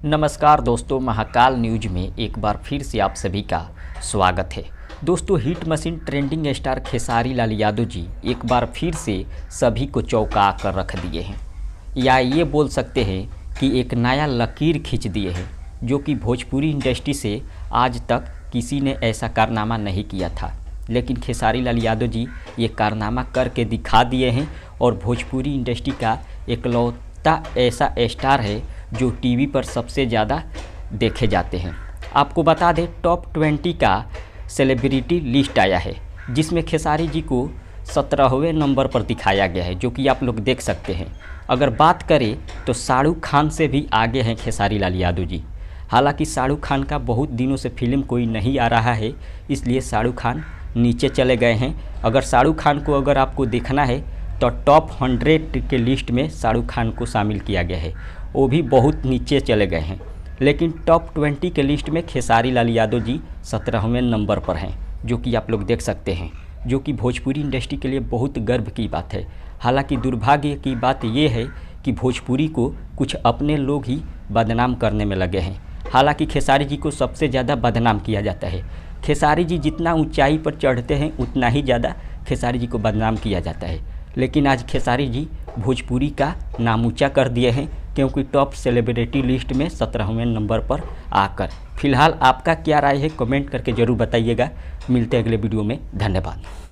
नमस्कार दोस्तों, महाकाल न्यूज में एक बार फिर से आप सभी का स्वागत है। दोस्तों, hit machine trending star Khesari Lal Yadav ji एक बार फिर से सभी को चौंका कर रख दिए हैं, या ये बोल सकते हैं कि एक नया लकीर खींच दिए हैं, जो कि भोजपुरी इंडस्ट्री से आज तक किसी ने ऐसा कारनामा नहीं किया था। लेकिन खेसारी लाल यादव जी ये कारनामा करके दिखा दिए हैं और भोजपुरी इंडस्ट्री का इकलौता ऐसा स्टार है जो टीवी पर सबसे ज़्यादा देखे जाते हैं। आपको बता दें, टॉप 20 का सेलिब्रिटी लिस्ट आया है, जिसमें खेसारी जी को 17वें नंबर पर दिखाया गया है, जो कि आप लोग देख सकते हैं। अगर बात करें तो शाहरुख खान से भी आगे हैं खेसारी लाल यादव जी। हालांकि शाहरुख खान का बहुत दिनों से फिल्म कोई नहीं आ रहा है, इसलिए शाहरुख खान नीचे चले गए हैं। अगर शाहरुख खान को अगर आपको देखना है तो टॉप 100 के लिस्ट में शाहरुख खान को शामिल किया गया है, वो भी बहुत नीचे चले गए हैं। लेकिन टॉप 20 के लिस्ट में खेसारी लाल यादव जी 17वें नंबर पर हैं, जो कि आप लोग देख सकते हैं, जो कि भोजपुरी इंडस्ट्री के लिए बहुत गर्व की बात है। हालांकि दुर्भाग्य की बात ये है कि भोजपुरी को कुछ अपने लोग ही बदनाम करने में लगे हैं। हालांकि खेसारी जी को सबसे ज़्यादा बदनाम किया जाता है। खेसारी जी जितना ऊंचाई पर चढ़ते हैं उतना ही ज़्यादा खेसारी जी को बदनाम किया जाता है। लेकिन आज खेसारी जी भोजपुरी का नाम ऊँचा कर दिए हैं, क्योंकि टॉप सेलिब्रिटी लिस्ट में 17वें नंबर पर आकर। फिलहाल आपका क्या राय है, कमेंट करके ज़रूर बताइएगा। मिलते हैं अगले वीडियो में। धन्यवाद।